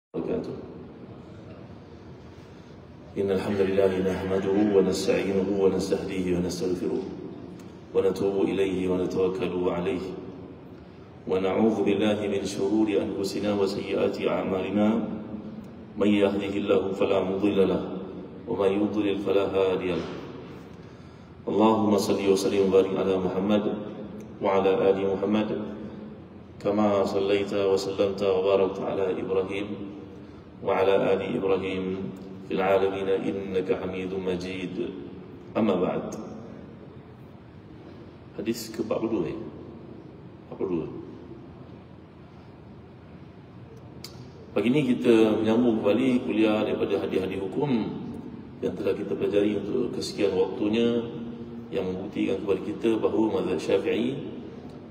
وبركاته. إن الحمد لله نحمده ونستعينه ونستهديه ونستغفره ونتوب إليه ونتوكل عليه ونعوذ بالله من شرور أنفسنا وسيئات أعمالنا. من يهده الله فلا مضل له ومن يضلل فلا هادي له. اللهم صل وسلم وبارك على محمد وعلى آل محمد كما صليت وسلمت وباركت على إبراهيم وعلى آل إبراهيم في العالمين إنك حميد مجيد. أما بعد. Hadis ke-42 42. Pagi ini kita menyambung kembali kuliah daripada hadis-hadis hukum yang telah kita pelajari untuk kesekian waktunya, yang membuktikan kepada kita bahawa mazhab Syafi'i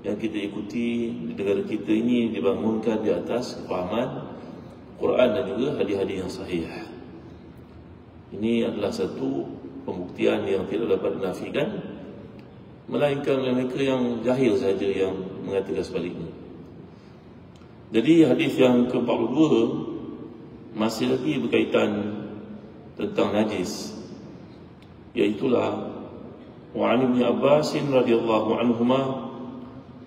yang kita ikuti di negara kita ini dibangunkan di atas kefahaman Quran dan juga hadis-hadis yang sahih. Ini adalah satu pembuktian yang tidak dapat dinafikan, melainkan mereka yang jahil saja yang mengatakan sebaliknya. Jadi hadis yang ke-42 masih lagi berkaitan tentang najis, iaitulah wa 'an Ibn Abbas radhiyallahu anhuma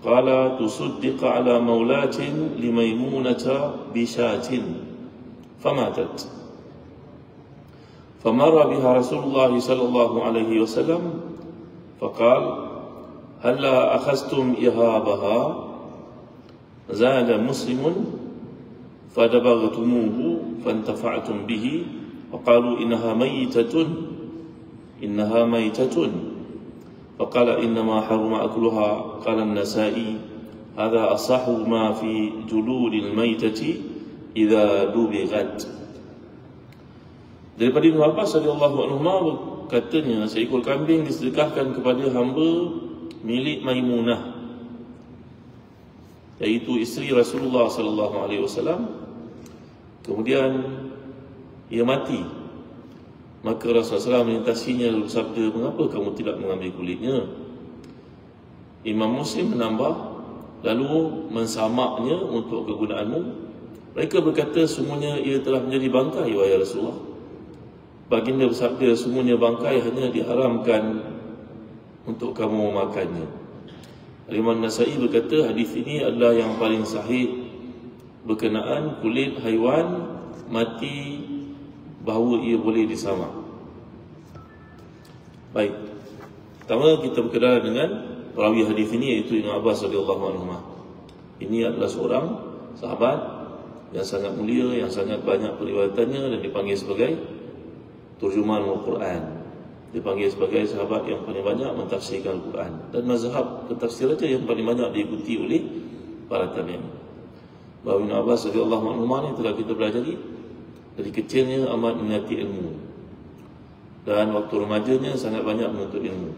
qala tusaddiqa ala maulatin li Maimunata bi shatin famatat famara biha Rasulullah sallallahu alaihi wasallam faqala halla akhadhtum ihabaha zada muslimun fadabaghtumu fantafa'tum bihi waqalu innaha maytatun faqala innama haruma akluha. Qala an-Nasa'i hadha asahhu ma fi juludil maytati idza dubighat. Daripada Ibn Abbas radhiyallahu anhu katanya, seekor kambing disedekahkan kepada hamba milik Maimunah, iaitu isteri Rasulullah sallallahu alaihi wasallam. Kemudian ia mati. Maka Rasulullah SAW melintasinya lalu bersabda, "Mengapa kamu tidak mengambil kulitnya?" Imam Muslim menambah, "Lalu mensamaknya untuk kegunaanmu." Mereka berkata, "Semuanya ia telah menjadi bangkai, wahai Rasulullah." Baginda bersabda, "Semuanya bangkai hanya diharamkan untuk kamu memakannya." Imam Nasa'i berkata, hadis ini adalah yang paling sahih berkenaan kulit haiwan mati bahawa ia boleh disamak. Baik, pertama kita berkenalan dengan perawi hadis ini, iaitu Ibn Abbas radhiyallahu anhu. Ini adalah seorang sahabat yang sangat mulia, yang sangat banyak periwayatannya, dan dipanggil sebagai turjuman Al-Quran. Dipanggil sebagai sahabat yang paling banyak mentafsirkan Al-Quran, dan mazhab pentafsiran yang paling banyak diikuti oleh para tabi'in. Bahawa Ibn Abbas radhiyallahu anhu ini telah kita pelajari dari kecilnya amat meminati ilmu, dan waktu remajanya sangat banyak menuntut ilmu,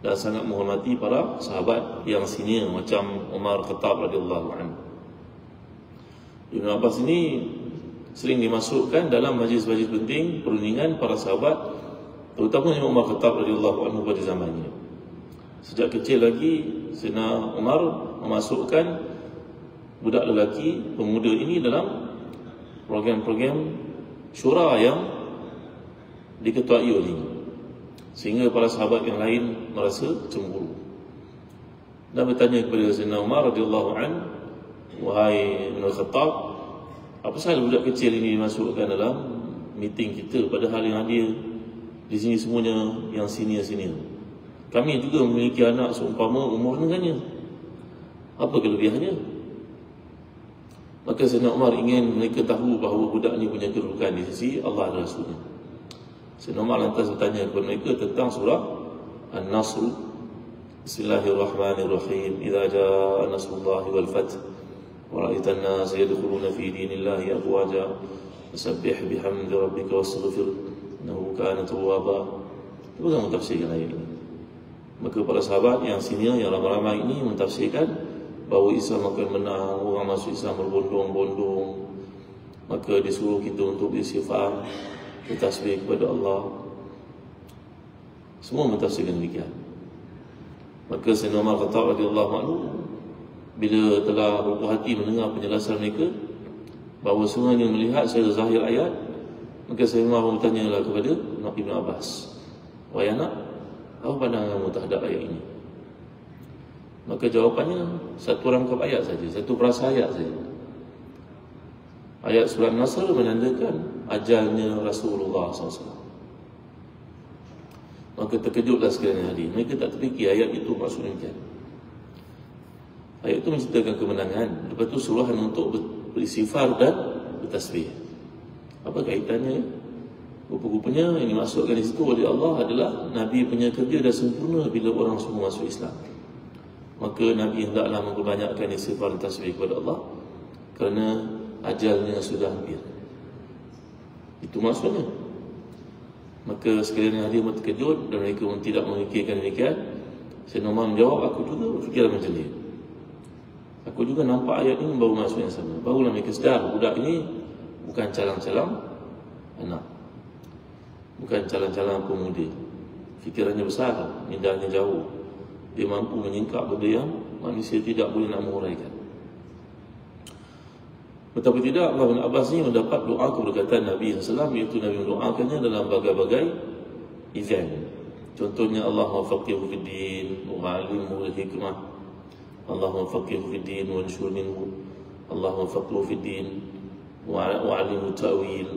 dan sangat menghormati para sahabat yang senior macam Umar Khattab radhiyallahu anhu. Ibn Abbas ini sering dimasukkan dalam majlis-majlis penting perundingan para sahabat, terutama Umar Khattab radhiyallahu anhu pada zamannya. Sejak kecil lagi Sayyidina Umar memasukkan budak lelaki pemuda ini dalam program-program syura yang diketuai olehnya, sehingga para sahabat yang lain merasa cemburu dan bertanya kepada Sayyidina Umar radhiyallahu anhu, "Wahai Ibn Khattab, apa pasal budak kecil ini dimasukkan dalam meeting kita, padahal yang hadir di sini semuanya yang senior-senior. Kami juga memiliki anak seumpama umur dengannya. Apa kelebihannya?" Maka Sayyidina Umar ingin mereka tahu bahawa budak ini punya kedudukan di sisi Allah dan Rasulnya. Sayyidina Umar lantas bertanya kepada mereka tentang surah An-Nasr. Bismillahirrahmanirrahim. Idza jaa nasrullahi wal fath wa ra'aitan nas yadkhuluna fi dinillahi afwaja fasabbih bihamdi rabbika wastaghfir innahu kana tawwaba. Bagaimana mentafsirkan ayat ini? Maka para sahabat yang senior, yang ramai-ramai ini mentafsirkan bahawa Islam akan menang, orang masuk Islam berbondong-bondong, maka disuruh kita untuk beristighfar, bertasbih kepada Allah. Semua mentafsirkan demikian. Maka Sayyidina Umar Khattab radhiyallahu anhu bila telah berpuas hati mendengar penjelasan mereka, bahawa sebenarnya melihat secara zahir ayat, maka saya mahu bertanyalah kepada Ibn Abbas, wahai anak, apa pandanganmu terhadap ayat ini? Maka jawapannya satu rangkap ayat saja, satu perasa ayat saja. Ayat surat Nasr menandakan ajalnya Rasulullah SAW. Maka terkejutlah sekalian hadir. Mereka tak terfikir ayat itu maksudnya kan. Ayat itu menceritakan kemenangan. Lepas itu suruhan untuk beristighfar dan bertasbih. Apa kaitannya? Rupa-rupanya yang dimaksudkan di situ oleh Allah adalah Nabi punya kerja dah sempurna bila orang semua masuk Islam. Maka Nabi hendaklah memperbanyakkan istighfar dan tasbih kepada Allah kerana ajalnya sudah hampir. Itu maksudnya. Maka sekalian hadir terkejut dan mereka pun tidak memikirkan demikian. Sayyidina Umar menjawab, aku juga berfikir macam dia. Aku juga nampak ayat ini baru maksud yang sama. Barulah mereka sedar budak ini bukan calang-calang anak, bukan calang-calang pemuda. Fikirannya besar, mindaannya jauh. Dia mampu menyingkap benda yang manusia tidak boleh nak menguraikan. Betapa tidak Allah bin Abbas ni mendapat doa keberkatan Nabi SAW, iaitu Nabi mendoakannya dalam berbagai event. Contohnya Allahumma faqihu fid din wa 'allimhu al-hikmah, Allahumma faqihu fid din wa anshur minhu, Allahumma faqihu fid din wa 'allimhu ta'wil.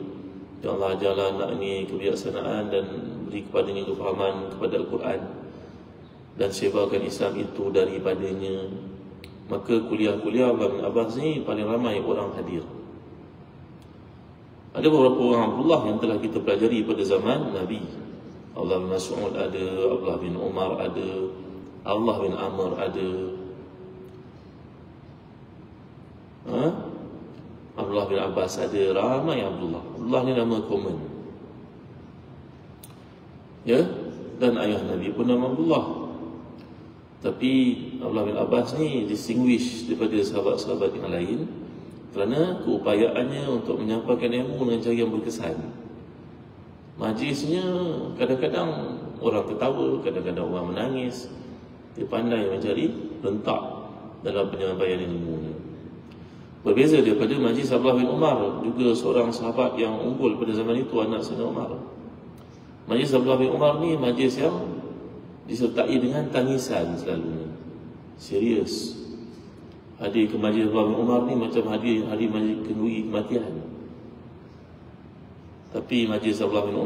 Ya Allah, ajarlah anak ini kebijaksanaan dan beri kepadanya kefahaman kepada Al-Quran, dan sebarkan Islam itu daripadanya. Maka kuliah-kuliah Abdullah bin Abbas ni paling ramai orang hadir. Ada beberapa orang Abdullah yang telah kita pelajari pada zaman Nabi. Abdullah bin Mas'ud ada, Abdullah bin Umar ada, Abdullah bin Amr ada, Abdullah bin Abbas ada, ramai Abdullah. Abdullah ni nama common. Ya, dan ayah Nabi pun nama Abdullah. Tapi Abdullah bin Abbas ni distinguish daripada sahabat-sahabat yang lain kerana keupayaannya untuk menyampaikan ilmu dengan cara yang berkesan. Majlisnya kadang-kadang orang ketawa, kadang-kadang orang menangis. Dia pandai mencari rentak dalam penyampaian ilmu. Berbeza daripada majlis Abdullah bin Umar, juga seorang sahabat yang unggul pada zaman itu, anak Sayyidina Umar. Majlis Abdullah bin Umar ni majlis yang disertai dengan tangisan selalunya, serius. Hadir ke majlis Abdullah bin Umar ni macam hadir majlis kenduri kematian. Tapi majlis Abdullah bin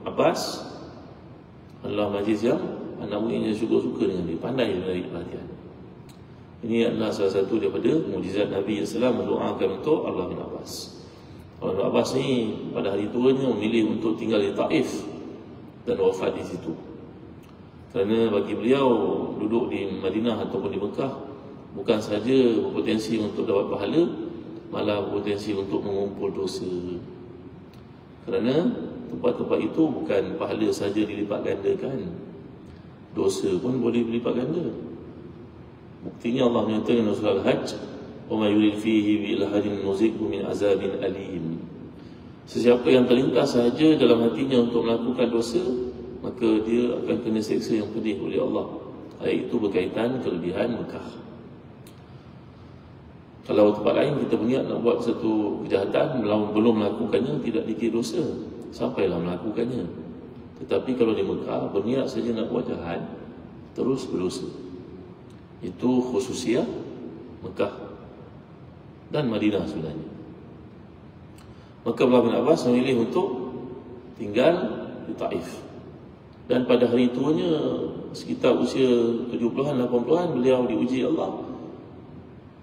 Abbas adalah majlis yang anak muridnya suka-suka dengan dia, pandai menarik perhatian. Ini adalah salah satu daripada mukjizat Nabi SAW mendoakan untuk Abdullah bin Abbas. Abdullah bin Abbas ni pada hari tuanya memilih untuk tinggal di Taif dan wafat di situ. Kerana bagi beliau duduk di Madinah ataupun di Mekah bukan saja berpotensi untuk dapat pahala, malah berpotensi untuk mengumpul dosa. Kerana tempat-tempat itu bukan pahala saja dilipat gandakan, dosa pun boleh dilipat ganda. Buktinya Allah menyatakan dalam surah Al-Hajj, "Wa may yurid fihi bi ilhadin nuzighu min azabin alim." Sesiapa yang terlintas sahaja dalam hatinya untuk melakukan dosa, maka dia akan kena seksa yang pedih oleh Allah. Ayat itu berkaitan kelebihan Mekah. Kalau tempat lain kita berniat nak buat satu kejahatan, belum melakukannya tidak dikira dosa, sampailah melakukannya. Tetapi kalau di Mekah berniat saja nak buat jahat, terus berdosa. Itu khususiah Mekah dan Madinah sebenarnya. Maka Abdullah bin Abbas memilih untuk tinggal di Taif. Dan pada hari tuanya, sekitar usia 70-an, 80-an, beliau diuji Allah,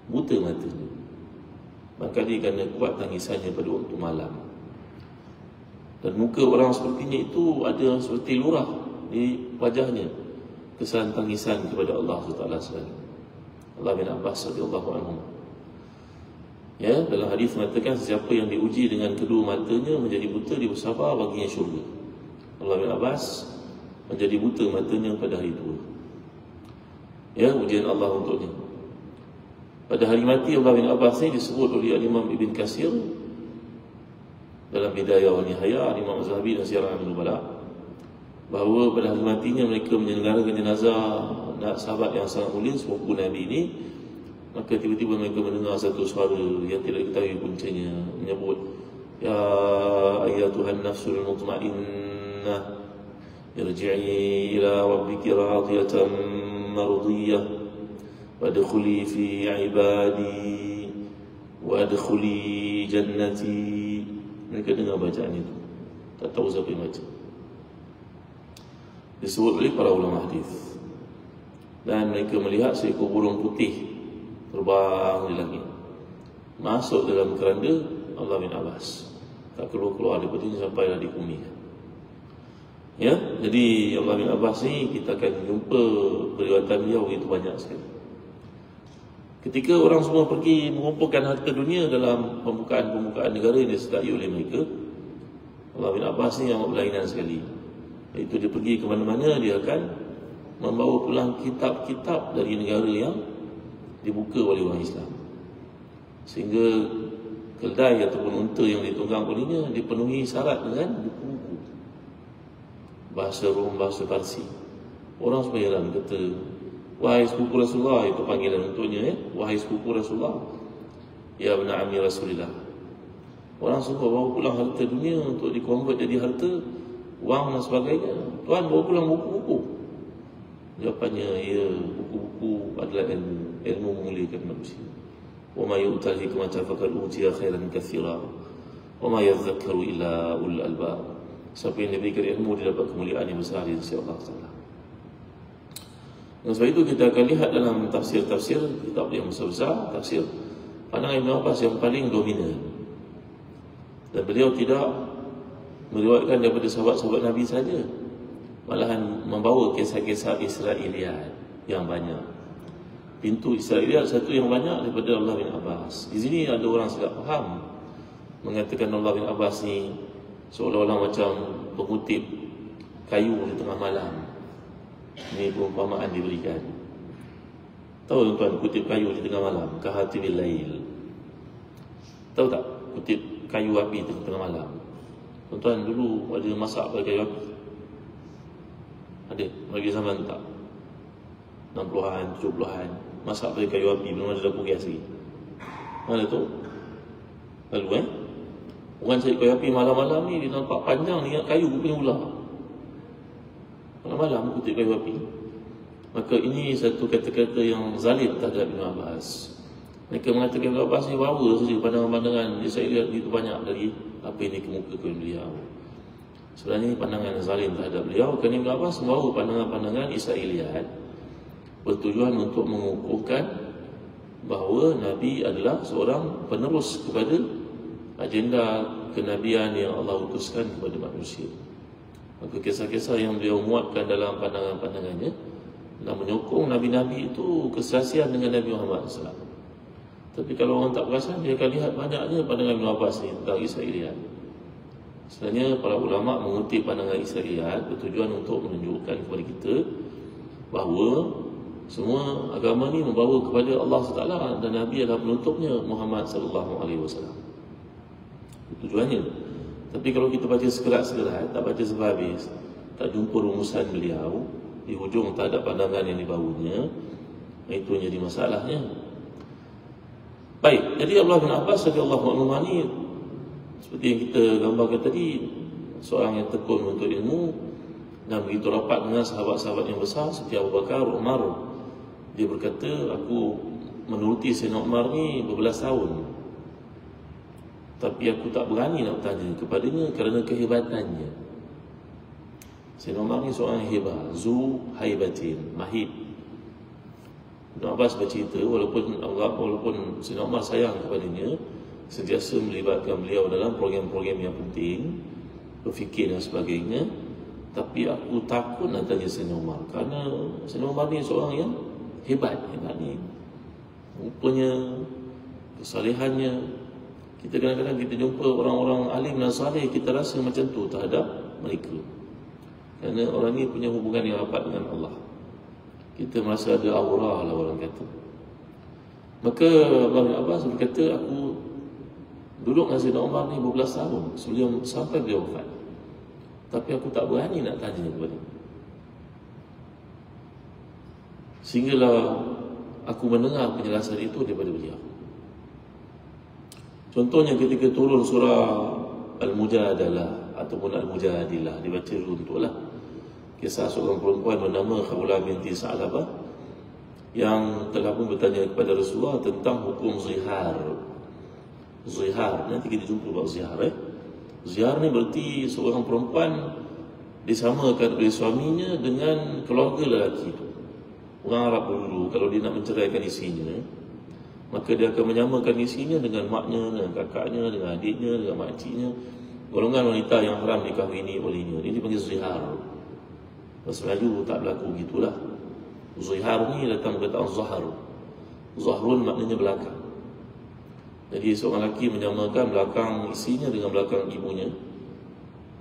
buta matanya. Barangkali kerana kuat tangisannya pada waktu malam. Dan muka orang sepertinya itu ada seperti lurah di wajahnya, kesan tangisan kepada Allah SWT. Allah bin Abbas radhiyallahu anhu. Ya, dalam hadis mengatakan sesiapa yang diuji dengan kedua matanya menjadi buta, dia bersabar baginya syurga. Allah bin Abbas menjadi buta matanya pada hari tua. Ya, ujian Allah untuknya. Pada hari mati Allah bin Abbas ini disebut oleh Imam Ibn Katsir dalam Bidayah wa Nihayah, Imam Az-Zahabi dan Sirah An-Nubala, bahawa pada hari matinya mereka menyelenggarakan jenazah sahabat yang sangat mulia sepupu Nabi ini Maka tiba-tiba mereka mendengar satu suara yang tidak diketahui puncanya, menyebut, Ya ayyatuhan nafsul mutmainnah, irji'i ila rabbiki radiyatan mardiyah, wadkhuli fi ibadi, wadkhuli jannati. Mereka dengar bacaan itu, tak tahu siapa yang baca. Disebut oleh para ulama hadis. Dan mereka melihat seekor burung putih terbang di langit, masuk dalam keranda Abdullah bin Abbas, tak keluar daripada ini sampailah di bumi. Ya, jadi Abdullah bin Abbas ni kita akan jumpa periwayatan beliau itu banyak sekali. Ketika orang semua pergi mengumpulkan harta dunia dalam pembukaan negara yang disertai oleh mereka, Abdullah bin Abbas ni amat berlainan sekali. Iaitu dia pergi ke mana-mana, dia akan membawa pulang kitab-kitab dari negara yang dibuka oleh orang Islam, sehingga keldai ataupun unta yang ditunggang olehnya dipenuhi syarat dengan buku-buku bahasa Rom, bahasa Parsi. Orang semua heran, kata, wahai sepupu Rasulullah, itu panggilan untuknya, wahai sepupu Rasulullah, ya benar amir Rasulullah. Orang semua bawa pulang harta dunia untuk dikonvert jadi harta, wang dan sebagainya. Tuan bawa pulang buku-buku. Jawapannya, ya, buku-buku adalah ilmu memuliakan manusia. Wa ma yu'tal hikmata faqad utiya khairan katsira wa ma yadhakkaru illa ulul albab. Siapa yang diberikan ilmu, dia dapat kemuliaan yang besar di sisi Allah Taala. Dan sebab itu kita akan lihat dalam tafsir-tafsir kitab yang besar-besar, tafsir, pandangan Ibn Abbas yang paling dominan. Dan beliau tidak meriwayatkan daripada sahabat-sahabat Nabi saja, malahan membawa kisah-kisah Israiliyat yang banyak. Pintu Israiliyat satu yang banyak daripada Abdullah bin Abbas. Di sini ada orang silap faham, mengatakan Abdullah bin Abbas ni seolah-olah macam pengutip kayu di tengah malam. Ini perumpamaan diberikan. Tahu tuan-tuan kutip kayu di tengah malam? Kahatibil lail. Tahu tak kutip kayu api di tengah malam? Tuan-tuan dulu ada masak pakai kayu api? Ada? Bagi zaman tu tak? 60-an, 70-an, masak pakai kayu api, belum ada dapur gas lagi. Mana tu? Lalu orang cari kayu api malam-malam ni, dia nampak panjang ni, ingat kayu punya ular. Malam-malam kutip kayu api. Maka ini satu kata-kata yang zalim terhadap Ibn Abbas. Mereka mengatakan Ibn Abbas ni bawa saja pandangan-pandangan Israiliyat itu banyak dari apa yang dikemukakan beliau. Sebenarnya ini pandangan zalim terhadap beliau, kerana Ibn Abbas membawa pandangan-pandangan Israiliyat bertujuan untuk mengukuhkan bahawa Nabi adalah seorang penerus kepada agenda kenabian yang Allah utuskan kepada manusia. Maka kisah-kisah yang beliau muatkan dalam pandangan-pandangannya dan menyokong Nabi-Nabi itu kesaksian dengan Nabi Muhammad SAW. Tapi kalau orang tak perasan, dia akan lihat banyaknya pandangan Ibn Abbas ni tentang Israiliyat. Sebenarnya para ulama mengutip pandangan Israiliyat bertujuan untuk menunjukkan kepada kita bahawa semua agama ni membawa kepada Allah SWT dan Nabi adalah penutupnya, Muhammad SAW. Tujuannya. Tapi kalau kita baca sekerat-sekerat, tak baca sampai habis, tak jumpa rumusan beliau di hujung tak ada pandangan yang dibawanya, itu jadi masalahnya. Baik, jadi Abdullah bin Abbas radhiyallahu anhu ni, seperti yang kita gambarkan tadi, seorang yang tekun untuk ilmu dan begitu rapat dengan sahabat-sahabat yang besar seperti Abu Bakar, Umar. Dia berkata, aku menuruti Sayyidina Umar ni berbelas tahun, tapi aku tak berani nak bertanya kepadanya kerana kehebatannya. Sayyidina Umar ni seorang yang hebat, zu haibatin, mahib. Ibn Abbas bercerita, walaupun Sayyidina Umar sayang kepadanya, sentiasa melibatkan beliau dalam program-program yang penting, berfikir dan sebagainya, tapi aku takut nak tanya Sayyidina Umar kerana Sayyidina Umar ni seorang yang hebat ni. Rupanya, kesalehannya. Kita kadang-kadang kita jumpa orang-orang alim dan saleh, kita rasa macam tu terhadap mereka. Kerana orang ni punya hubungan yang rapat dengan Allah. Kita merasa ada aura lah orang kata. Maka Abdullah bin Abbas berkata, aku duduk dengan Sayyidina Umar ni berbelas tahun sebelum sampai beliau wafat, tapi aku tak berani nak tanya kepada dia. Sehinggalah aku mendengar penjelasan itu daripada beliau. Contohnya ketika turun surah Al-Mujadalah ataupun Al-Mujadilah, dibaca dulu betul lah. Kisah seorang perempuan bernama Khawlah binti Sa'labah yang telah pun bertanya kepada Rasulullah tentang hukum zihar. Zihar, nanti kita jumpa bab zihar. Zihar ni berarti seorang perempuan disamakan oleh suaminya dengan keluarga lelaki itu. Orang Arab dulu kalau dia nak menceraikan isinya, maka dia akan menyamakan isinya dengan maknya, dengan kakaknya, dengan adiknya, dengan makciknya, golongan wanita yang haram dikahwini olehnya. Ini dipanggil zihar. Bahasa Melayu tak berlaku gitulah. Zihar ni datang perkataan zahar. Zahrun maknanya belakang. Jadi seorang lelaki menyamakan belakang isinya dengan belakang ibunya.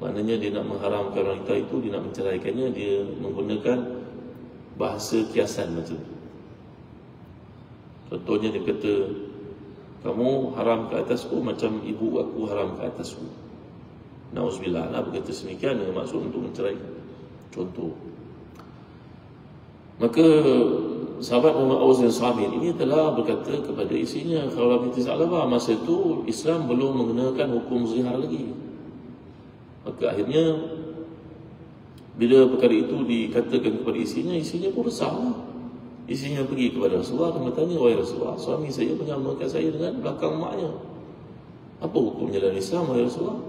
Maknanya dia nak mengharamkan wanita itu, dia nak menceraikannya, dia menggunakan bahasa kiasan macam tu. Contohnya dia kata, kamu haram ke atasku macam ibu aku haram ke atasku. Na'udzubillah, lah berkata semikian dengan maksud untuk menceraikan. Contoh. Maka sahabat Muhammad Aus bin Samit ini telah berkata kepada isinya Khawlah binti Sa'labah, masa itu Islam belum menggunakan hukum zihar lagi. Maka akhirnya bila perkara itu dikatakan kepada isinya pun resah. Isinya pergi kepada Rasulullah dan bertanya, wahai Rasulullah, suami saya menyamakan saya dengan belakang maknya. Apa hukumnya dalam Islam, wahai Rasulullah?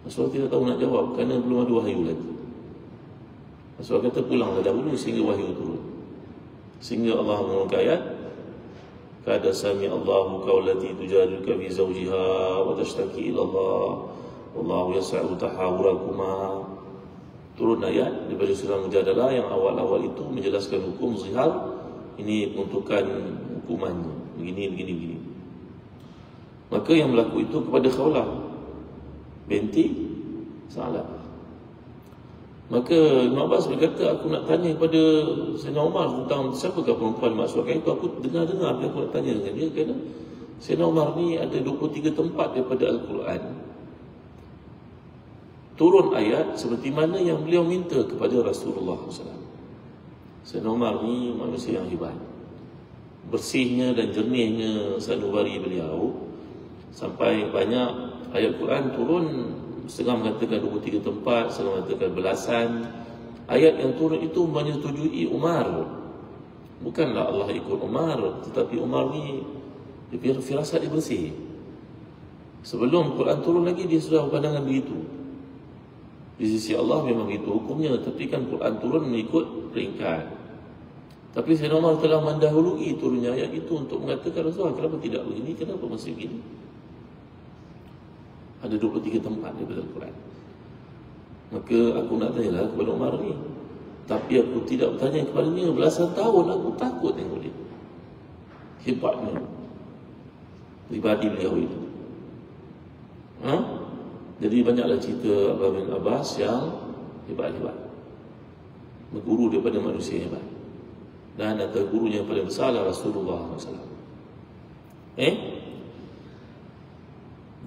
Rasulullah tidak tahu nak jawab kerana belum ada wahyu lagi. Rasulullah kata, pulanglah dahulu sehingga wahyu turun. Sehingga Allah mengurangkan ayat, kada sami Allahu qaulati tujadiluka fi zawjiha wa tashtaki ila Allah wallahu yas'u tahawurakuma. Turun ayat daripada surah Mujadalah yang awal-awal itu menjelaskan hukum zihar. Ini peruntukan hukumannya, begini. Maka yang berlaku itu kepada Khawlah binti Sa'labah. Maka Ibn Abbas berkata, aku nak tanya kepada Sayyidina Umar tentang siapakah perempuan maksudkan itu. Aku dengar-dengar, aku nak tanya dengan dia kerana Sayyidina Umar ni ada 23 tempat daripada Al-Quran turun ayat seperti mana yang beliau minta kepada Rasulullah SAW. Sayyidina Umar ni manusia yang hebat. Bersihnya dan jernihnya sanubari beliau sampai banyak ayat Quran turun, setengah mengatakan 23 tempat, setengah mengatakan belasan. Ayat yang turun itu menyetujui Umar. Bukanlah Allah ikut Umar, tetapi Umar ni dia firasat dia bersih. Sebelum Quran turun lagi dia sudah berpandangan begitu. Di sisi Allah memang itu hukumnya, tapi kan Quran turun mengikut peringkat. Tapi Sayyidina Umar telah mendahului turunnya ayat itu untuk mengatakan, Rasulullah, kenapa tidak begini, kenapa masih begini? Ada 23 tempat daripada Al-Quran. Maka aku nak tanyalah kepada Umar ni, tapi aku tidak bertanya kepadanya belasan tahun. Aku takut tengok dia, hebatnya pribadi beliau itu. Jadi banyaklah cerita Abdullah bin Abbas yang hebat-hebat, berguru daripada manusia hebat. Dan antara gurunya yang paling besar adalah Rasulullah SAW.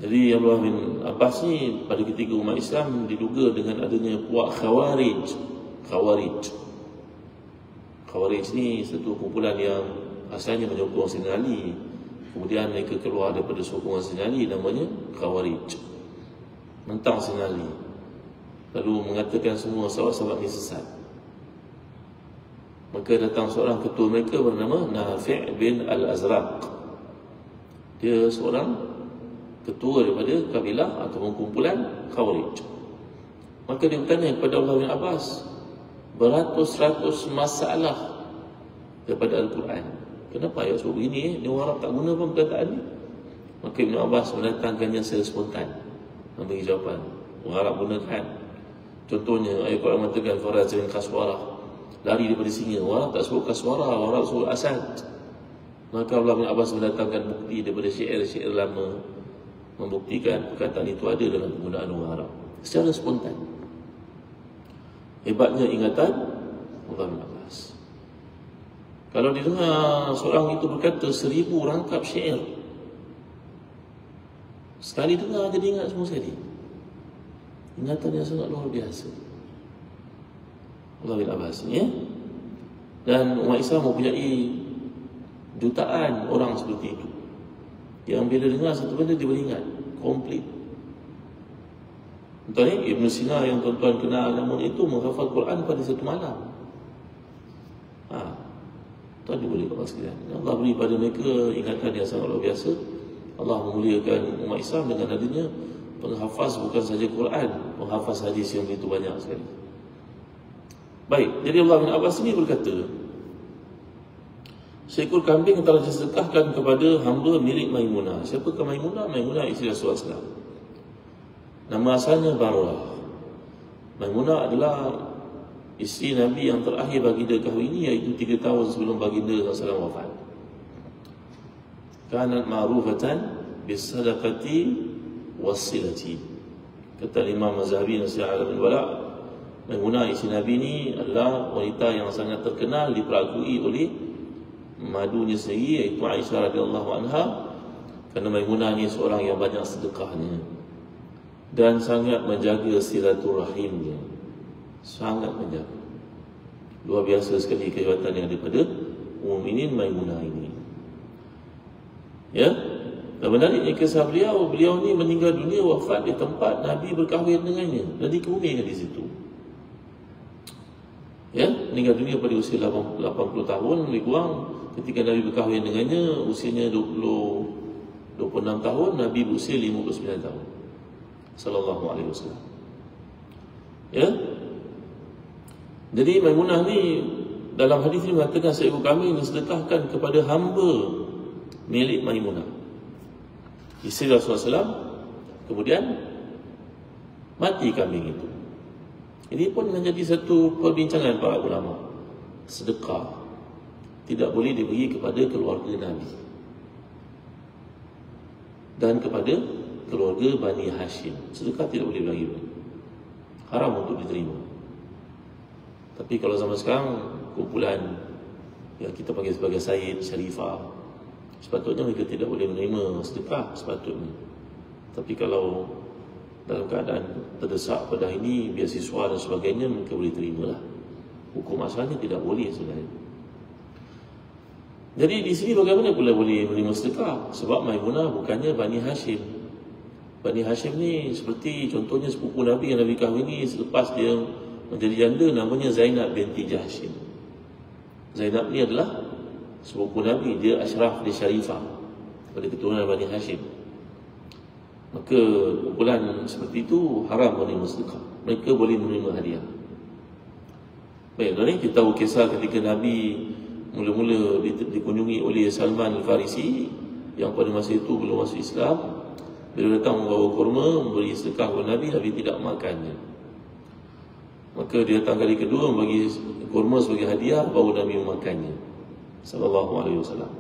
Jadi Abdullah bin Abbas ni pada ketika umat Islam diduga dengan adanya puak Khawarij. Khawarij ni satu kumpulan yang asalnya menyokong Sayyidina Ali. Kemudian mereka keluar daripada sokongan Sayyidina Ali, namanya Khawarij. Mentang Sayyidina Ali, lalu mengatakan semua sahabat-sahabat ni sesat. Maka datang seorang ketua mereka bernama Nafi' bin Al-Azraq. Dia seorang ketua daripada kabilah atau kumpulan Khawarij. Maka dia bertanya kepada Abdullah bin Abbas beratus-ratus masalah daripada Al-Quran. Kenapa ayat sebut begini? Ni orang Arab tak guna pun perkataan ni. Maka Ibn Abbas mendatangkannya secara spontan, memberi jawapan. Orang Arab gunakan. Contohnya ayat Quran mengatakan farazin kaswarah, lari daripada singa. Orang tak sebut kaswarah, orang sebut asad. Maka Abdullah bin Abbas mendatangkan bukti daripada syair-syair lama membuktikan perkataan itu ada dalam penggunaan orang Arab secara spontan. Hebatnya ingatan Abdullah bin Abbas. Kalau didengar seorang itu berkata 1000 rangkap syair, sekali dengar jadi ingat semua sekali. Ingatan yang sangat luar biasa Abdullah bin Abbas ni, Dan umat Islam mempunyai jutaan orang seperti itu, yang bila dengar satu benda dia boleh ingat komplit. Contoh ni Ibn Sina yang tuan-tuan kenal, namun itu menghafal Quran pada satu malam. Tuan dia boleh kata sekalian. Allah beri pada mereka ingatan yang sangat luar biasa. Allah memuliakan umat Islam dengan adanya penghafaz bukan saja Quran, penghafaz hadis yang begitu banyak sekali. Baik, jadi Allah bin Abbas ini berkata, seekor kambing telah disedekahkan kepada hamba milik Maimunah. Siapakah Maimunah? Maimunah isteri Rasulullah SAW. Nama asalnya Barrah. Maimunah adalah isteri Nabi yang terakhir baginda kahwini, iaitu 3 tahun sebelum baginda SAW wafat. Kanat ma'rufatan bisadaqati wassilati. Kata Imam Mazhabi Nasir Alam al-Wala', Maimunah isteri Nabi ini adalah wanita yang sangat terkenal, diperakui oleh madunya sendiri, iaitu Aisyah radhiyallahu anha, kerana Maimunah ni seorang yang banyak sedekahnya dan sangat menjaga silaturahimnya, sangat menjaga. Luar biasa sekali kehebatan yang daripada Mukminin Maimunah ini. Ya, dan menariknya kisah beliau ni meninggal dunia, wafat di tempat Nabi berkahwin dengannya dan dikebumikan di situ. Ya, meninggal dunia pada usia 80 tahun lebih kurang. Ketika Nabi berkahwin dengannya, usianya 26 tahun, Nabi berusia 59 tahun. Sallallahu alaihi wasallam. Ya. Jadi Maimunah ni dalam hadis ini mengatakan, seekor kambing disedekahkan kepada hamba milik Maimunah, isteri Rasulullah SAW. Kemudian mati kambing itu. Ini pun menjadi satu perbincangan para ulama. Sedekah tidak boleh diberi kepada keluarga Nabi dan kepada keluarga Bani Hashim. Sedekah tidak boleh bagi, haram untuk diterima. Tapi kalau zaman sekarang, kumpulan yang kita panggil sebagai Sayyid, Syarifah, sepatutnya mereka tidak boleh menerima sedekah, sepatutnya. Tapi kalau dalam keadaan terdesak pada ini, beasiswa dan sebagainya, mereka boleh terimalah. Hukum asalnya tidak boleh sebenarnya. Jadi di sini bagaimana pula boleh menerima sedekah? Sebab Maimunah bukannya Bani Hashim. Bani Hashim ni seperti contohnya sepupu Nabi yang Nabi kahwini selepas dia menjadi janda, namanya Zainab binti Jahshin. Zainab ni adalah sepupu Nabi, dia Ashraf, dia Syarifah pada keturunan Bani Hashim. Maka kumpulan seperti itu haram menerima sedekah. Mereka boleh menerima hadiah. Baik, ni kita tahu kisah ketika Nabi mula-mula dikunjungi oleh Salman Al-Farisi yang pada masa itu belum masuk Islam. Bila datang membawa kurma, memberi sedekah kepada Nabi, Nabi tidak makannya. Maka dia datang kali kedua membagi kurma sebagai hadiah, baru Nabi memakannya sallallahu alaihi wasallam.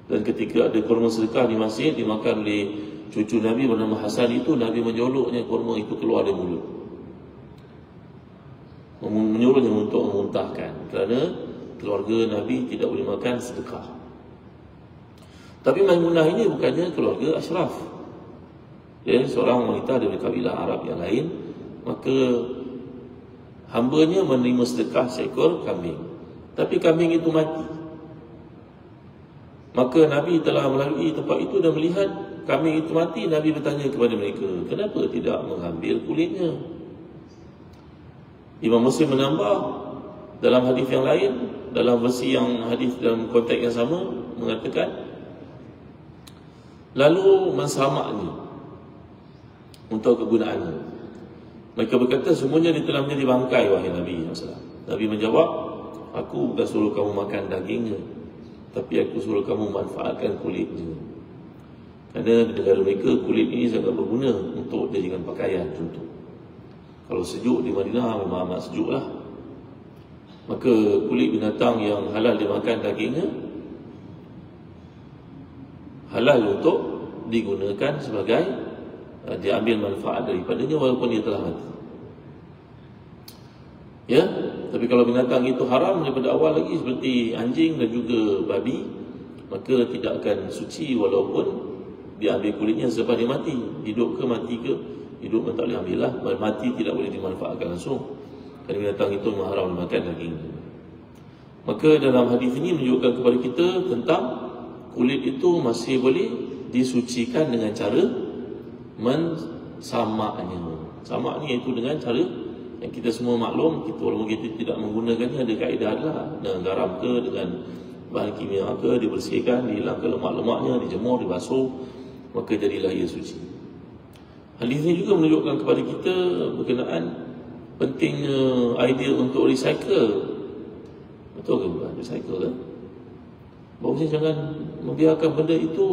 Dan ketika ada kurma sedekah di masjid dimakan oleh cucu Nabi bernama Hasan itu, Nabi menjoloknya kurma itu keluar dari mulut, menyuruhnya untuk memuntahkan, kerana keluarga Nabi tidak boleh makan sedekah. Tapi Maimunah ini bukannya keluarga Ashraf, dia seorang wanita dari kabilah Arab yang lain. Maka hambanya menerima sedekah seekor kambing, tapi kambing itu mati. Maka Nabi telah melalui tempat itu dan melihat kambing itu mati. Nabi bertanya kepada mereka, kenapa tidak mengambil kulitnya? Imam Muslim menambah dalam hadis yang lain, dalam versi yang hadis dalam konteks yang sama, mengatakan lalu mensamaknya untuk kegunaannya. Mereka berkata, semuanya telah menjadi bangkai, wahai Nabi SAW. Nabi menjawab, aku bukan suruh kamu makan dagingnya, tapi aku suruh kamu manfaatkan kulitnya. Kerana di negara mereka, kulit ini sangat berguna untuk jadikan pakaian contoh. Kalau sejuk di Madinah memang amat sejuk lah. Maka kulit binatang yang halal dimakan dagingnya, halal untuk digunakan sebagai diambil manfaat daripadanya walaupun dia telah mati. Ya, tapi kalau binatang itu haram daripada awal lagi, seperti anjing dan juga babi, maka tidak akan suci walaupun diambil kulitnya selepas dia mati. Hidup ke mati ke, hidup pun tak boleh ambil lah. Mati tidak boleh dimanfaatkan langsung, kerana binatang itu memang haram dimakan daging. Maka dalam hadis ini menunjukkan kepada kita tentang kulit itu masih boleh disucikan dengan cara mensamaknya. Samak ni iaitu dengan cara yang kita semua maklum, kita walaupun kita tidak menggunakannya, ada kaedah lah. Dengan garam ke, dengan bahan kimia ke, dibersihkan, dihilangkan lemak-lemaknya, dijemur, dibasuh, maka jadilah ia suci. Hadis ini juga menunjukkan kepada kita berkenaan pentingnya idea untuk recycle. Betul ke bukan? Recycle kan? Bagusnya jangan membiarkan benda itu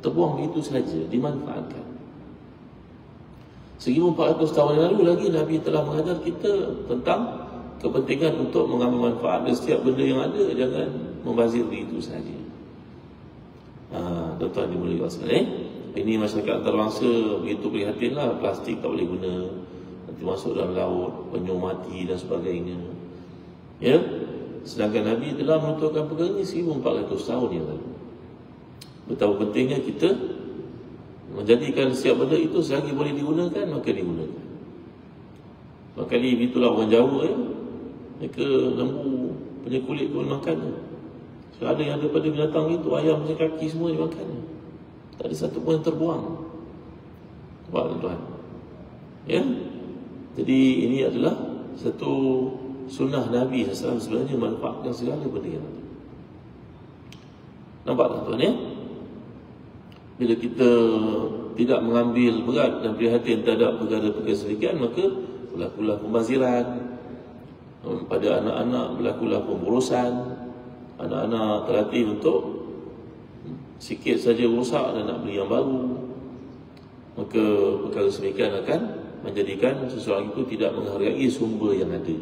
terbuang begitu saja, dimanfaatkan. 1400 tahun yang lalu lagi Nabi telah mengajar kita tentang kepentingan untuk mengambil manfaat dari setiap benda yang ada, jangan membazir begitu saja. Tuan-tuan dimulai sekalian, ini masyarakat antarabangsa begitu prihatinlah, plastik tak boleh guna, nanti masuk dalam laut, penyu mati dan sebagainya. Ya, sedangkan Nabi telah menuturkan perkara ini 1400 tahun yang lalu. Betapa pentingnya kita menjadikan setiap benda itu selagi boleh digunakan, maka digunakan. Makanya begitulah orang Jawa mereka lembu punya kulit pun makannya. So, ada yang daripada binatang itu, ayam punya kaki semua dimakannya. Tak ada satu pun yang terbuang. Nampak tuan-tuan? Ya? Jadi ini adalah satu sunnah Nabi SAW, sebenarnya manfaatkan segala benda yang ada. Nampak tuan-tuan ya? Bila kita tidak mengambil berat dan prihatin terhadap perkara-perkara sedemikian, maka berlakulah pembaziran pada anak-anak, berlakulah pemburusan. Anak-anak terlatih untuk sikit saja rosak dan nak beli yang baru, maka perkara sedemikian akan menjadikan seseorang itu tidak menghargai sumber yang ada.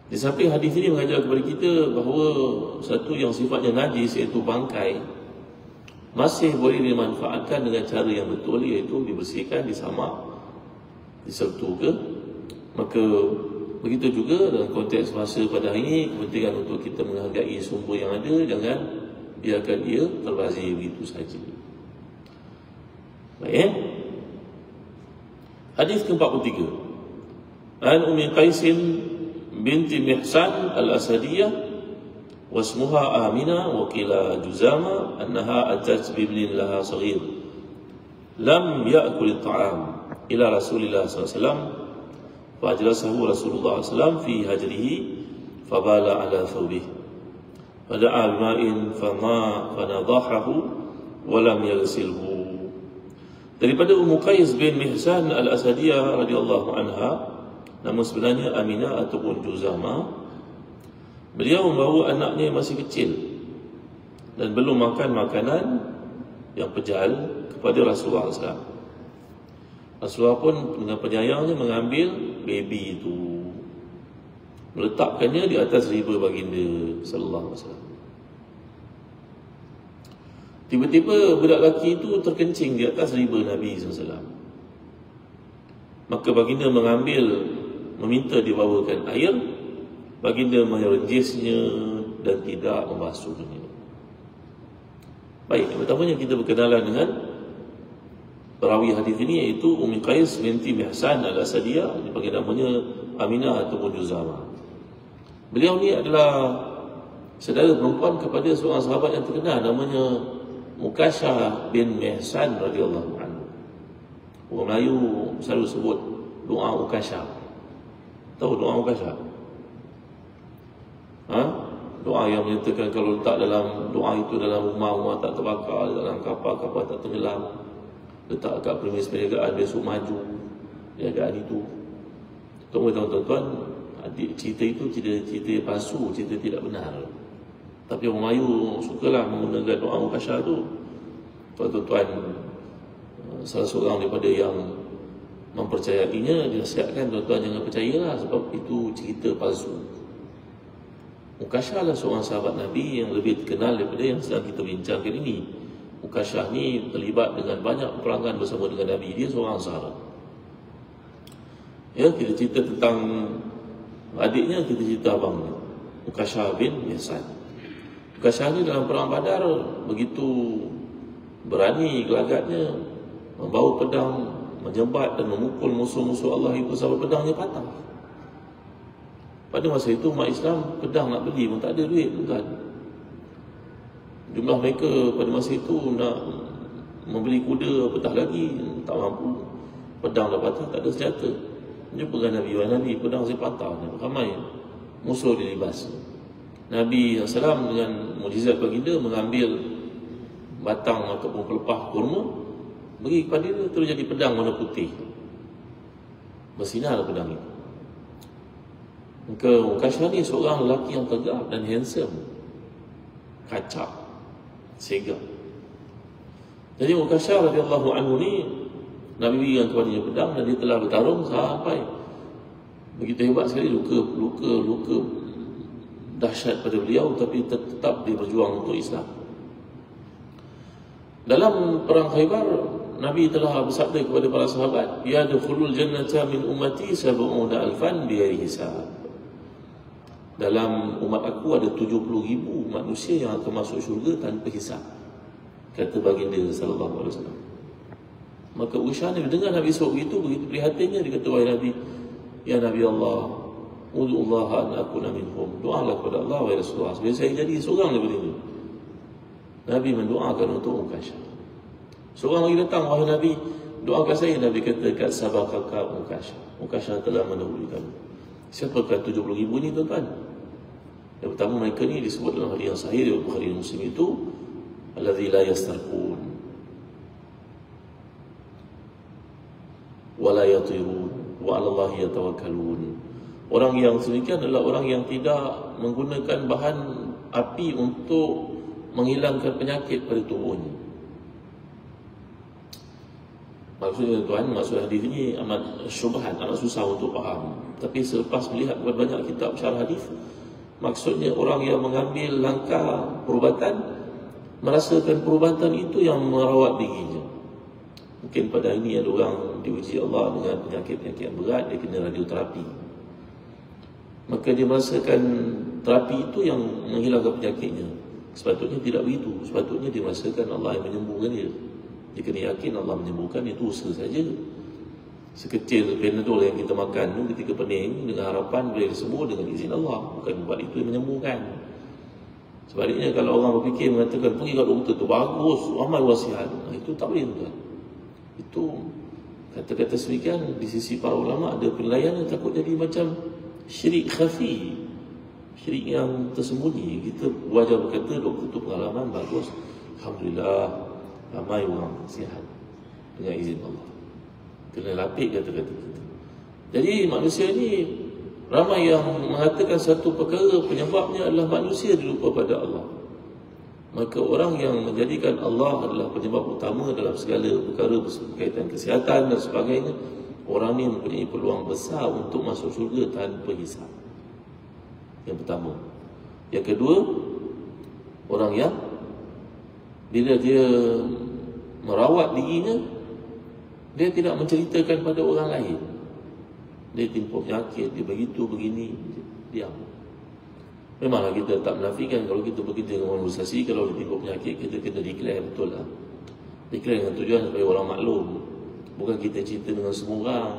Di samping hadis ini mengajar kepada kita bahawa satu yang sifatnya najis, iaitu bangkai, masih boleh dimanfaatkan dengan cara yang betul, iaitu dibersihkan, disamak, disertu ke. Maka begitu juga dalam konteks masa pada hari ini, kepentingan untuk kita menghargai sumber yang ada, jangan biarkan ia terbazir begitu saja. Baik. Hadis ke-43. An Ummi Qais binti Mihsan al-Asadiyah wasmuha Aminah wa qila Juzama annaha atat bibnin laha saghir lam ya'kul at-ta'am ila Rasulillah sallallahu alaihi wasallam fajlasahu Rasulullah sallallahu alaihi wasallam fi hajrihi fabala ala thawbihi fada'a bima'in fanadahahu wa lam yaghsilhu. Daripada Ummu Qais bin Mihsan al-Asadiyah radhiyallahu anha, nama sebenarnya Aminah ataupun Juzama. Beliau membawa anaknya yang masih kecil dan belum makan makanan yang pejal kepada Rasulullah SAW. Rasulullah pun dengan penyayangnya mengambil baby itu, meletakkannya di atas riba baginda sallallahu alaihi wasallam. Tiba-tiba budak lelaki itu terkencing di atas riba Nabi SAW. Maka baginda meminta dibawakan air. Baginda merenjisnya dan tidak membasuhnya. Baik, yang pertamanya kita berkenalan dengan perawi hadis ini, iaitu Ummi Qais binti Mihsan al-Asadiyah, dipanggil namanya Aminah ataupun Juzama. Beliau ni adalah saudara perempuan kepada seorang sahabat yang terkenal, namanya Mukashah bin Mihsan radhiyallahu anhu. Orang Melayu selalu sebut doa Mukashah. Tahu doa Mukashah? Doa yang menyatakan kalau letak dalam doa itu dalam rumah tak terbakar, dalam kapal tak tenggelam, letak kat premis perniagaan besok maju, perniagaan itu. Tuan-tuan, adik cerita itu cerita palsu, cerita tidak benar. Tapi orang Melayu sukalah menggunakan doa Mukashah tu. Tuan-tuan, salah seorang daripada yang mempercayainya, dinasihatkan tuan-tuan jangan percayalah, sebab itu cerita palsu. Mukashah lah seorang sahabat Nabi yang lebih terkenal daripada yang sedang kita bincangkan ini. Mukashah ni terlibat dengan banyak peperangan bersama dengan Nabi. Dia seorang sahabat. Ya, kita cerita tentang adiknya, kita cerita abangnya, Mukashah bin Mihsan. Mukashah ni dalam perang Badar begitu berani gelagatnya, membawa pedang, menjembat dan memukul musuh-musuh Allah itu sampai pedangnya patah. Pada masa itu umat Islam pedang nak beli pun tak ada duit, tuan. Jumlah mereka pada masa itu nak membeli kuda apatah lagi, tak mampu. Pedang dah patah, tak ada senjata. Jumpa dengan Nabi, wahai Nabi, pedang saya patah, ramai musuh dilibas. Nabi SAW dengan mukjizat baginda mengambil batang ataupun pelepah kurma, beri kepada dia, terus jadi pedang warna putih. Bersinar pedang itu. Maka Ukashah ni seorang lelaki yang tegap dan handsome, kacak, segak. Jadi Ukashah radhiyallahu anhu ni, Nabi berikan kepadanya pedang dan dia telah bertarung sampai begitu hebat sekali, luka dahsyat pada beliau, tapi tetap dia berjuang untuk Islam. Dalam perang Khaybar, Nabi telah bersabda kepada para sahabat, ya dukhulul jannata min ummati sab'una alfan bighairi hisab. Dalam umat aku ada 70,000 manusia yang akan masuk syurga tanpa hisab, kata baginda sallallahu alaihi wasallam. Maka Ukashah ni dengar Nabi sebut begitu prihatinnya. Dia kata, wahai Nabi, ya Nabi Allah, ud'ullah an akuna minhum, doalah kepada Allah wahai Rasulullah supaya saya jadi seorang daripada ini. Nabi mendoakan untuk Ukashah. Seorang lagi datang, wahai Nabi, doakan saya. Nabi kata, kat sabaqaka Ukashah, Ukashah telah mendahului kamu. Siapakah 70,000 ni, tuan-tuan? Yang pertama, mereka ni disebut dalam hadis yang sahih dari Bukhari Muslim itu, allazi la yastarqun wa la yatirun wa 'ala Allahi yatawakkalun. Orang yang sedemikian adalah orang yang tidak menggunakan bahan api untuk menghilangkan penyakit pada tubuhnya. Maksudnya tuan, maksud hadis ini amat syubhat, amat susah untuk faham. Tapi selepas melihat banyak kitab syarah hadis, maksudnya orang yang mengambil langkah perubatan, merasakan perubatan itu yang merawat dirinya. Mungkin pada ini ada orang diuji Allah dengan penyakit-penyakit yang berat, dia kena radioterapi. Maka dia merasakan terapi itu yang menghilangkan penyakitnya. Sepatutnya tidak begitu. Sepatutnya dia merasakan Allah yang menyembuhkan dia. Dia kena yakin Allah menyembuhkan, itu usaha saja. Sekecil Panadol yang kita makan tu ketika pening, dengan harapan boleh sembuh dengan izin Allah, bukan buat itu yang menyembuhkan. Sebaliknya kalau orang berfikir mengatakan pergi ke doktor tu bagus, amal wasiat, itu tak boleh, tuan. Itu kata-kata semikian di sisi para ulama ada penilaian yang takut jadi macam syirik khafi, syirik yang tersembunyi. Kita wajar berkata doktor tu pengalaman bagus, alhamdulillah, ramai orang sihat dengan izin Allah. Kena lapik kata-kata kita. Jadi manusia ni ramai yang mengatakan satu perkara penyebabnya adalah manusia dilupa pada Allah. Maka orang yang menjadikan Allah adalah penyebab utama dalam segala perkara berkaitan kesihatan dan sebagainya, orang ni mempunyai peluang besar untuk masuk syurga tanpa hisab. Yang pertama. Yang kedua, orang yang bila dia merawat dirinya, dia tidak menceritakan pada orang lain. Dia timpa penyakit, dia begitu, begini, diam. Memanglah kita tak menafikan kalau kita bekerja dengan organisasi, kalau dia timpa penyakit, kita kena declare, betul lah. Declare dengan tujuan supaya orang maklum. Bukan kita cerita dengan semua orang.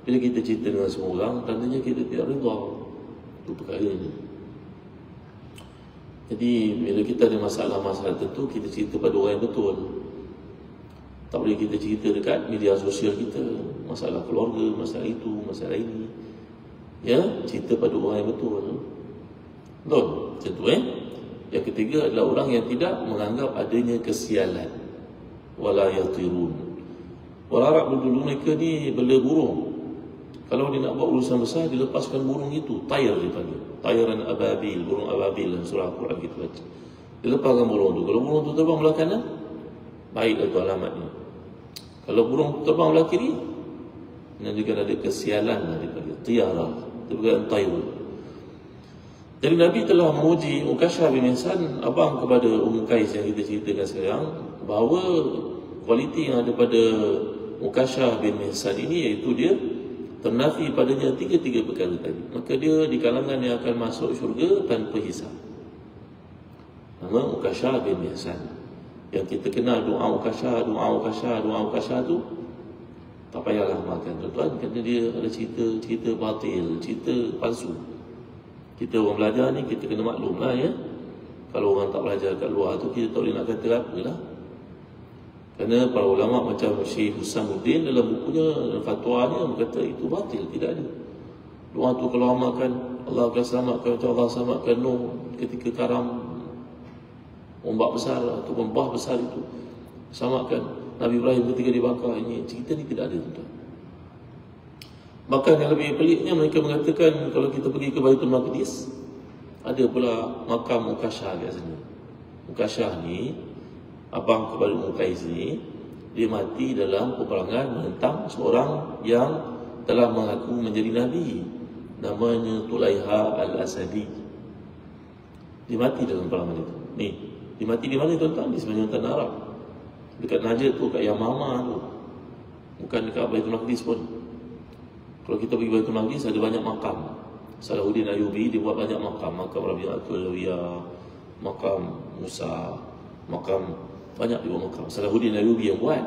Bila kita cerita dengan semua orang, tandanya kita tidak redha. Itu perkara ini. Jadi bila kita ada masalah-masalah tentu, kita cerita pada orang yang betul. Tak boleh kita cerita dekat media sosial kita, masalah keluarga, masalah itu, masalah ini. Ya, cerita pada orang yang betul. Betul? Macam tu, Yang ketiga adalah orang yang tidak menganggap adanya kesialan. Wala yatirun. Orang Arab dulu mereka ni bela burung. Kalau dia nak buat urusan besar, dia lepaskan burung itu, tayar dia panggil. Tayaran ababil, burung ababil dalam surah Al-Quran kita baca. Dia lepaskan burung tu. Kalau burung tu terbang belah kanan, baiklah tu alamatnya. Kalau burung terbang belah kiri, menunjukkan ada kesialan lah dia panggil. Tiara, dia bukan tayar. Jadi Nabi telah menguji Ukashah bin Mihsan, abang kepada Qais yang kita ceritakan sekarang, bahawa kualiti yang ada pada Ukashah bin Mihsan ini, iaitu dia ternafi padanya tiga-tiga perkara tadi. Maka dia di kalangan yang akan masuk syurga tanpa hisab. Nama Ukashah bin Mihsan. Yang kita kenal doa Ukashah, doa Ukashah, doa Ukashah tu tak payahlah makan, tuan-tuan, kerana dia ada cerita batil, cerita palsu. Kita orang belajar ni, kita kena maklum lah ya. Kalau orang tak belajar kat luar tu, kita tak boleh nak kata apa lah. Kerana para ulama macam Syekh Husamuddin dalam bukunya, fatwanya berkata itu batil, tidak ada. Doa tu kalau amalkan, Allah akan selamatkan macam Allah selamatkan Nuh ketika karam ombak besar ataupun bah besar itu. Selamatkan Nabi Ibrahim ketika dibakar. Ini cerita ni tidak ada, tuan. Bahkan yang lebih peliknya, mereka mengatakan kalau kita pergi ke Baitul Maqdis, ada pula makam Ukashah kat sini. Ukashah ni, abang kepada Muqais ni, dia mati dalam peperangan menentang seorang yang telah mengaku menjadi Nabi. Namanya Tulaiha Al-Asadi. Dia mati dalam peperangan itu. Ni, dia mati di mana tuan-tuan? Di semenanjung tanah Arab. Dekat Najd tu, kat Yamama tu. Bukan dekat Baitul Maqdis pun. Kalau kita pergi Baitul Maqdis, ada banyak makam. Salahuddin Ayyubi dia buat banyak makam. Makam Rabi'atul Adawiyah, makam Musa, makam, banyak dia buat makam. Salahuddin Ayyubi yang buat.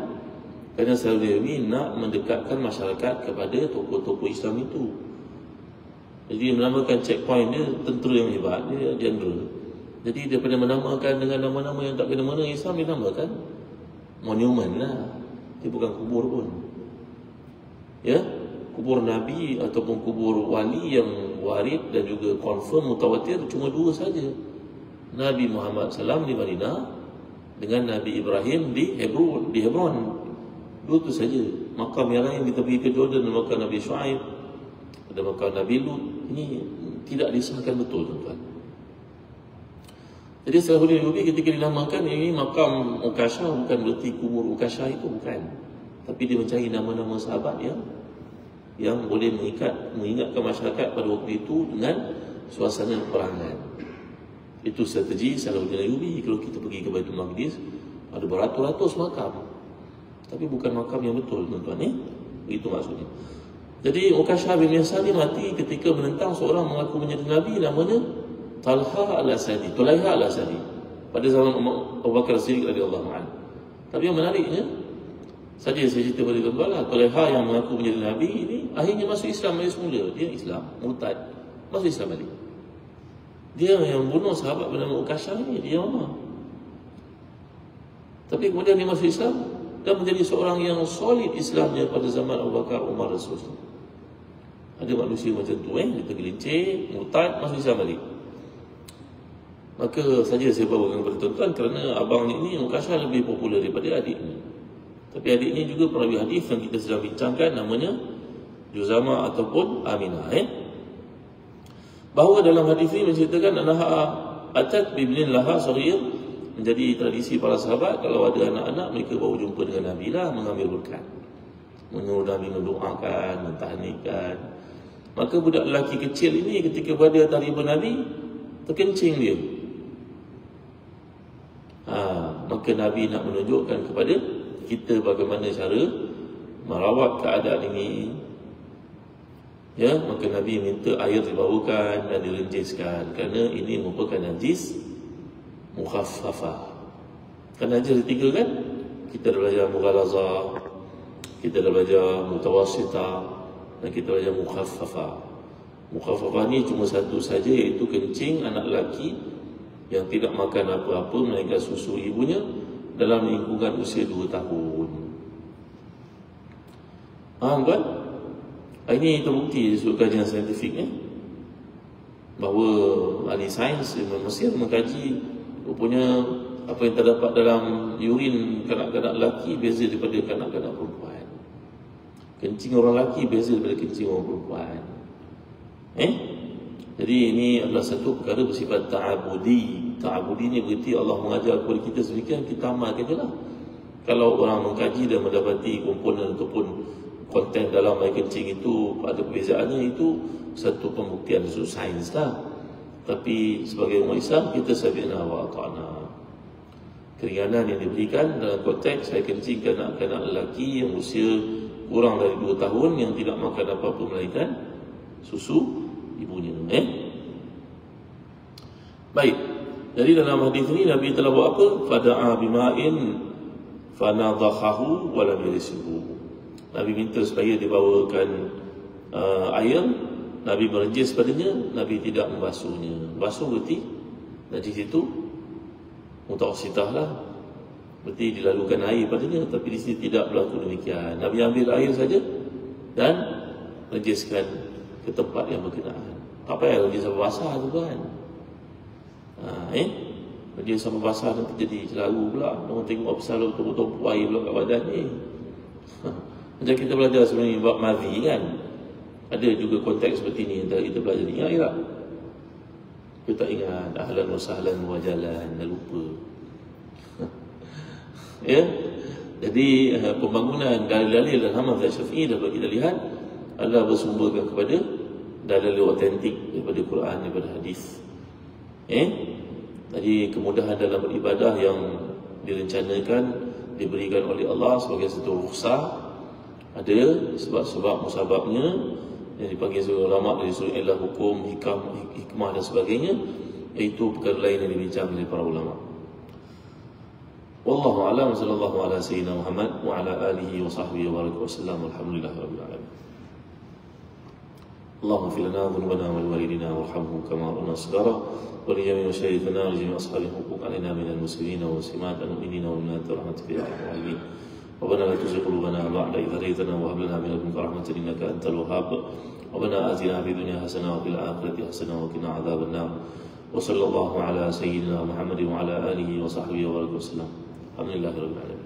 Kerana Salahuddin Ayyubi nak mendekatkan masyarakat kepada tokoh-tokoh Islam itu. Jadi dia menamakan checkpoint dia tentera yang hebat, dia general. Jadi daripada menamakan dengan nama-nama yang tak kena-mena Islam, dia namakan monumen lah. Dia bukan kubur pun. Ya, kubur Nabi ataupun kubur wali yang warid dan juga confirm mutawatir cuma dua saja. Nabi Muhammad SAW di Madinah dengan Nabi Ibrahim di Hebron. Dua tu saja. Makam yang lain kita pergi ke Jordan, makam Nabi Shu'aib, ada makam Nabi Lut. Ini tidak disahkan betul, tuan-tuan. Jadi Salahuddin Ayyubi ketika dinamakan ini makam Ukashah, bukan berarti kubur Ukashah itu, bukan. Tapi dia mencari nama-nama sahabat yang boleh mengingatkan masyarakat pada waktu itu dengan suasana peperangan. Itu strategi Salahuddin Ayyubi. Kalau kita pergi ke Baitul Maqdis, ada beratus-ratus makam, tapi bukan makam yang betul, tuan-tuan. Itu maksudnya. Jadi Ukashah bin Mihsan dia mati ketika menentang seorang mengaku menjadi Nabi, namanya Talha Al-Asadi, Tulaiha Al-Asadi, pada zaman Abu Bakar As-Siddiq radhiyallahu anhu. Tapi yang menariknya, saja saya cerita pada tuan-tuan lah, Tulaiha yang mengaku menjadi Nabi ini akhirnya masuk Islam dari semula. Dia Islam, murtad, masuk Islam balik. Dia yang bunuh sahabat bernama Ukashah ni, dia mama. Tapi kemudian dia masuk Islam dan menjadi seorang yang solid Islamnya pada zaman Abu Bakar, Umar, Rasul. Ada manusia macam tu, dia tergelincir, murtad, masuk Islam balik. Maka saja saya bawakan kepada tuan-tuan kerana abang ni Ukashah lebih popular daripada adiknya. Tapi adiknya juga perawi hadis yang kita sedang bincangkan, namanya Juzama ataupun Aminah. Bahawa dalam hadis ini menceritakan anaha atat bibnin laha saghir, menjadi tradisi para sahabat kalau ada anak-anak mereka bawa jumpa dengan Nabi lah, mengambil berkat, menyuruh Nabi mendoakan, mentahnikan. Maka budak lelaki kecil ini ketika berada atas riba Nabi, terkencing dia. Maka Nabi nak menunjukkan kepada kita bagaimana cara merawat keadaan ini. Ya, maka Nabi minta air dibawakan dan direnjiskan kerana ini merupakan najis mukhaffafah. Kan najis ada tiga kan? Kita dah belajar mughalazah, kita dah belajar mutawassitah, dan kita belajar mukhaffafah. Mukhaffafah ni cuma satu saja, iaitu kencing anak lelaki yang tidak makan apa-apa melainkan susu ibunya dalam lingkungan usia 2 tahun. Faham kan? Ini terbukti dari kajian saintifik bahawa ahli sains di Mesir mengkaji rupanya apa yang terdapat dalam urin kanak-kanak lelaki beza daripada kanak-kanak perempuan. Kencing orang lelaki beza daripada kencing orang perempuan. Jadi ini adalah satu perkara bersifat ta'abudi. Ta'abudi ni berarti Allah mengajar kepada kita sedemikian, kita amalkan je lah. Kalau orang mengkaji dan mendapati komponen ataupun konten dalam air kencing itu ada perbezaannya, itu satu pembuktian dari sains lah. Tapi sebagai umat Islam, kita sami'na wa ata'na. Keringanan yang diberikan dalam konteks air kencing kanak-kanak lelaki yang usia kurang dari 2 tahun yang tidak makan apa-apa melainkan susu ibunya. Baik. Jadi dalam hadis ini Nabi telah buat apa? Fada'a bima'in fanadhahu wa lam yarisuhu. Nabi minta supaya dibawakan air Nabi merejis padanya, Nabi tidak membasuhnya. Basuh berarti najis itu mutawassitah lah, berarti dilalukan air padanya, tapi di sini tidak berlaku demikian. Nabi ambil air saja dan najiskan ke tempat yang berkenaan. Tak payah najis sampai basah tu kan. Najis sampai basah nanti jadi celaru pula. Orang tengok pasal betul-betul air pula kat badan ni. Macam kita belajar sebenarnya bab madhi kan, ada juga konteks seperti ni. Antara kita belajar ni, ingat tak? Kita tak ingat, ahlan wa sahlan wa jalan, dah lupa. Ya, jadi pembangunan dalil-dalil dan mazhab Syafi'i dapat kita lihat adalah bersumberkan kepada dalil autentik daripada Quran, daripada hadis. Jadi kemudahan dalam beribadah yang direncanakan, diberikan oleh Allah sebagai satu rukhsah, ada sebab-sebab musababnya yang dipanggil sebagai ulama dari sudut illah, hukum, hikmah dan sebagainya, iaitu perkara lain yang dibincang oleh para ulama. Wallahu a'lam, sallallahu ala sayyidina Muhammad wa ala alihi wa sahbihi wa baraka wa sallam, walhamdulillahi rabbil alamin. اللهم اغفر لنا ذنوبنا ولوالدينا وارحمهم كما ربنا صغارا ولجميع مشايخنا ولجميع اصحاب الحقوق علينا من المسلمين والمسلمات المؤمنين والمؤمنات برحمتك يا ارحم الراحمين. ربنا لا تزغ قلوبنا بعد إذ هديتنا وهب لنا من لدنك رحمة إنك أنت الوهاب. ربنا آتنا في الدنيا حسنة وفي الآخرة حسنة وقنا عذاب النار. وصلى الله على سيدنا محمد وعلى آله وصحبه وبارك وسلم. الحمد لله رب العالمين.